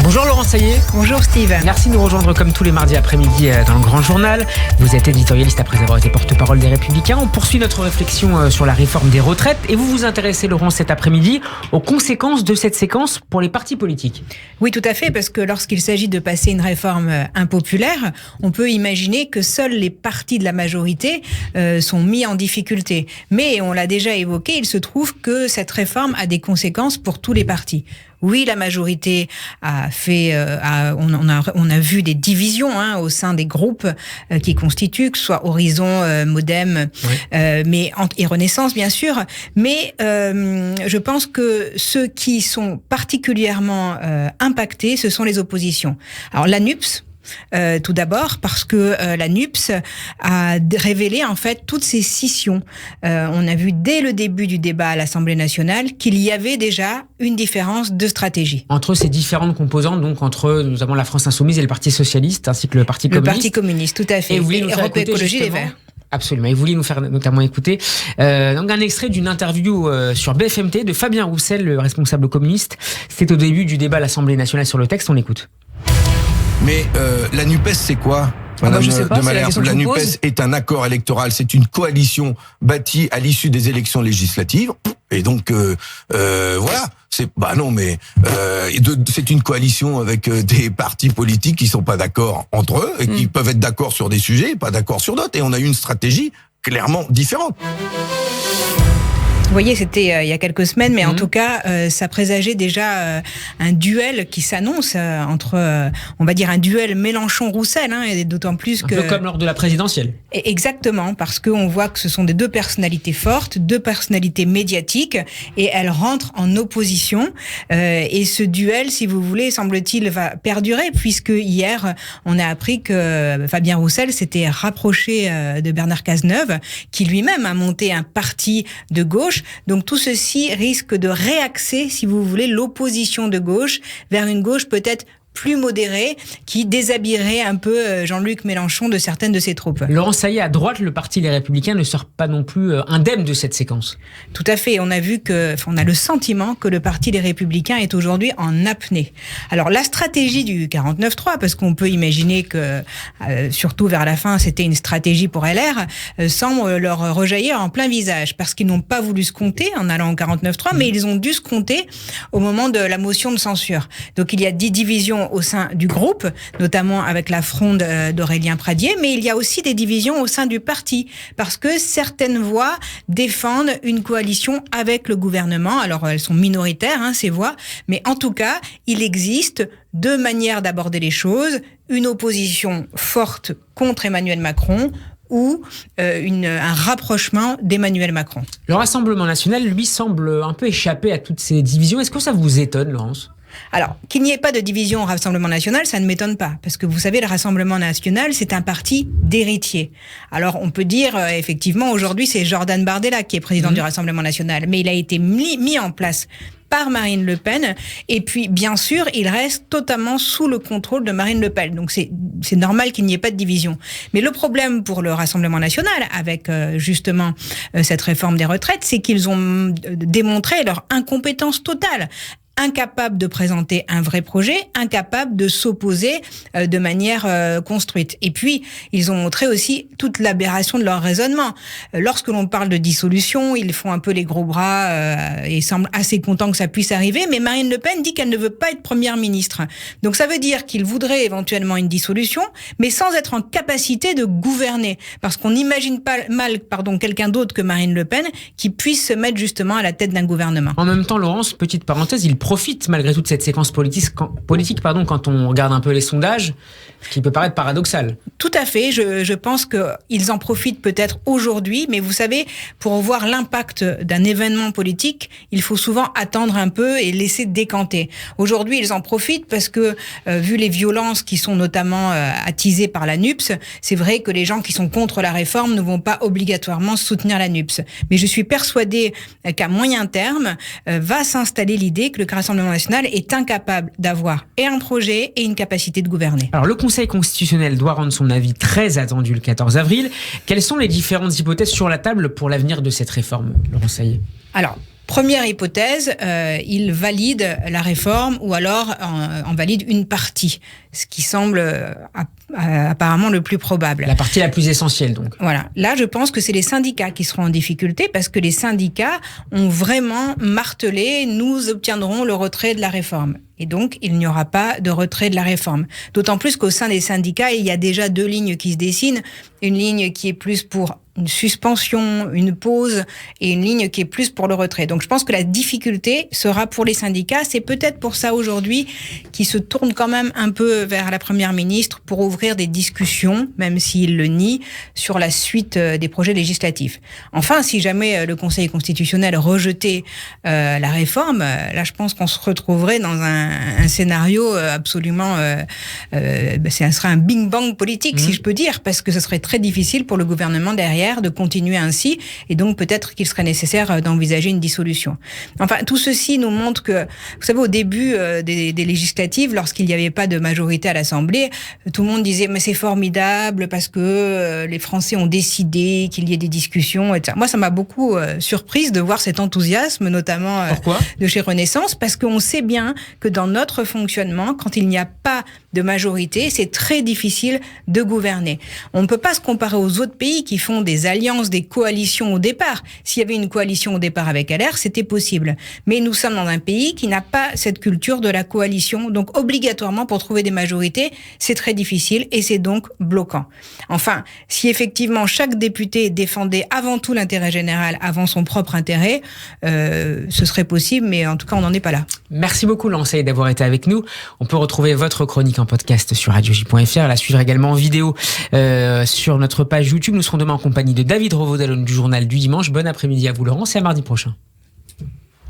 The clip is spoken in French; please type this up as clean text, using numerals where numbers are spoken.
Bonjour Laurent Saillet. Bonjour Steve. Merci de nous rejoindre comme tous les mardis après-midi dans le Grand Journal. Vous êtes éditorialiste après avoir été porte-parole des Républicains. On poursuit notre réflexion sur la réforme des retraites et vous vous intéressez, Laurent, cet après-midi aux conséquences de cette séquence pour les partis politiques. Oui, tout à fait, parce que lorsqu'il s'agit de passer une réforme impopulaire, on peut imaginer que seuls les partis de la majorité sont mis en difficulté. Mais on l'a déjà évoqué, il se trouve que cette réforme a des conséquences pour tous les partis. Oui, la majorité a fait, on a vu des divisions au sein des groupes qui constituent, que ce soit Horizon, Modem, oui. Et Renaissance bien sûr. Mais je pense que ceux qui sont particulièrement impactés, ce sont les oppositions. Alors la NUPES. Tout d'abord parce que la NUPES a révélé en fait toutes ces scissions. On a vu dès le début du débat à l'Assemblée nationale qu'il y avait déjà une différence de stratégie. Entre ces différentes composantes, donc entre notamment la France Insoumise et le Parti Socialiste, ainsi que le Parti Communiste. Le Parti Communiste, tout à fait. Et Europe Écologie Les Verts. Absolument. Et vous vouliez nous faire notamment écouter donc un extrait d'une interview sur BFM-T de Fabien Roussel, le responsable communiste. C'était au début du débat à l'Assemblée nationale sur le texte. On l'écoute. Mais la NUPES, c'est quoi, Madame de Malherbe? La NUPES est un accord électoral, c'est une coalition bâtie à l'issue des élections législatives. Et donc, voilà. C'est une coalition avec des partis politiques qui sont pas d'accord entre eux et qui peuvent être d'accord sur des sujets, pas d'accord sur d'autres. Et on a eu une stratégie clairement différente. Vous voyez, c'était il y a quelques semaines, mais en tout cas, ça présageait déjà un duel qui s'annonce entre, on va dire, un duel Mélenchon-Roussel, et d'autant plus que... Un peu comme lors de la présidentielle. Exactement, parce qu'on voit que ce sont des deux personnalités fortes, deux personnalités médiatiques, et elles rentrent en opposition. Et ce duel, si vous voulez, semble-t-il, va perdurer, puisque hier, on a appris que Fabien Roussel s'était rapproché de Bernard Cazeneuve, qui lui-même a monté un parti de gauche. Donc tout ceci risque de réaxer, si vous voulez, l'opposition de gauche vers une gauche peut-être plus modérée, qui déshabillerait un peu Jean-Luc Mélenchon de certaines de ses troupes. Laurent Saillet, à droite, le parti Les Républicains ne sort pas non plus indemne de cette séquence. Tout à fait. On a le sentiment que le parti Les Républicains est aujourd'hui en apnée. Alors la stratégie du 49.3, parce qu'on peut imaginer que, surtout vers la fin, c'était une stratégie pour LR, semble leur rejaillir en plein visage, parce qu'ils n'ont pas voulu se compter en allant au 49.3, mais ils ont dû se compter au moment de la motion de censure. Donc il y a 10 divisions au sein du groupe, notamment avec la fronde d'Aurélien Pradié, mais il y a aussi des divisions au sein du parti, parce que certaines voix défendent une coalition avec le gouvernement. Alors elles sont minoritaires, ces voix, mais en tout cas, il existe deux manières d'aborder les choses, une opposition forte contre Emmanuel Macron, ou un rapprochement d'Emmanuel Macron. Le Rassemblement national, lui, semble un peu échapper à toutes ces divisions. Est-ce que ça vous étonne, Laurence ? Alors, qu'il n'y ait pas de division au Rassemblement national, ça ne m'étonne pas. Parce que vous savez, le Rassemblement national, c'est un parti d'héritiers. Alors, on peut dire, effectivement, aujourd'hui, c'est Jordan Bardella qui est président du Rassemblement national. Mais il a été mis en place par Marine Le Pen. Et puis, bien sûr, il reste totalement sous le contrôle de Marine Le Pen. Donc, c'est normal qu'il n'y ait pas de division. Mais le problème pour le Rassemblement national, avec justement cette réforme des retraites, c'est qu'ils ont démontré leur incompétence totale. Incapables de présenter un vrai projet, incapables de s'opposer de manière construite. Et puis, ils ont montré aussi toute l'aberration de leur raisonnement. Lorsque l'on parle de dissolution, ils font un peu les gros bras et semblent assez contents que ça puisse arriver, mais Marine Le Pen dit qu'elle ne veut pas être première ministre. Donc ça veut dire qu'ils voudraient éventuellement une dissolution, mais sans être en capacité de gouverner. Parce qu'on n'imagine pas quelqu'un d'autre que Marine Le Pen qui puisse se mettre justement à la tête d'un gouvernement. En même temps, Laurence, petite parenthèse, il profite malgré toute cette séquence politique quand on regarde un peu les sondages, ce qui peut paraître paradoxal. Tout à fait, je pense qu'ils en profitent peut-être aujourd'hui, mais vous savez, pour voir l'impact d'un événement politique, il faut souvent attendre un peu et laisser décanter. Aujourd'hui, ils en profitent parce que, vu les violences qui sont notamment attisées par la NUPES, c'est vrai que les gens qui sont contre la réforme ne vont pas obligatoirement soutenir la NUPES. Mais je suis persuadée qu'à moyen terme, va s'installer l'idée que le Rassemblement national est incapable d'avoir et un projet et une capacité de gouverner. Alors le Conseil constitutionnel doit rendre son avis très attendu le 14 avril. Quelles sont les différentes hypothèses sur la table pour l'avenir de cette réforme, Laurent Saillet ? Alors, Première hypothèse, il valide la réforme ou alors en valide une partie, ce qui semble apparemment le plus probable. La partie la plus essentielle, donc. Voilà. Là, je pense que c'est les syndicats qui seront en difficulté parce que les syndicats ont vraiment martelé « nous obtiendrons le retrait de la réforme ». Et donc, il n'y aura pas de retrait de la réforme. D'autant plus qu'au sein des syndicats, il y a déjà deux lignes qui se dessinent. Une ligne qui est plus pour une suspension, une pause, et une ligne qui est plus pour le retrait. Donc je pense que la difficulté sera pour les syndicats. C'est peut-être pour ça aujourd'hui qu'ils se tournent quand même un peu vers la Première ministre pour ouvrir des discussions, même s'ils le nient, sur la suite des projets législatifs. Enfin, si jamais le Conseil constitutionnel rejetait la réforme, là je pense qu'on se retrouverait dans un scénario absolument... ça serait un bing-bang politique, si je peux dire, parce que ce serait très difficile pour le gouvernement derrière de continuer ainsi, et donc peut-être qu'il serait nécessaire d'envisager une dissolution. Enfin, tout ceci nous montre que, vous savez, au début des législatives, lorsqu'il n'y avait pas de majorité à l'Assemblée, tout le monde disait « mais c'est formidable parce que les Français ont décidé qu'il y ait des discussions, etc. » Moi, ça m'a beaucoup surprise de voir cet enthousiasme, notamment de chez Renaissance, parce qu'on sait bien que dans notre fonctionnement, quand il n'y a pas de majorité, c'est très difficile de gouverner. On ne peut pas se comparer aux autres pays qui font des alliances, des coalitions au départ. S'il y avait une coalition au départ avec LR, c'était possible. Mais nous sommes dans un pays qui n'a pas cette culture de la coalition. Donc, obligatoirement, pour trouver des majorités, c'est très difficile et c'est donc bloquant. Enfin, si effectivement chaque député défendait avant tout l'intérêt général, avant son propre intérêt, ce serait possible, mais en tout cas, on n'en est pas là. Merci beaucoup, Laurence Saïd, d'avoir été avec nous. On peut retrouver votre chronique en podcast sur radioj.fr, la suivre également en vidéo sur notre page YouTube. Nous serons demain en compagnie de David Revaud-Dallon du Journal du Dimanche. Bon après-midi à vous, Laurence, et à mardi prochain.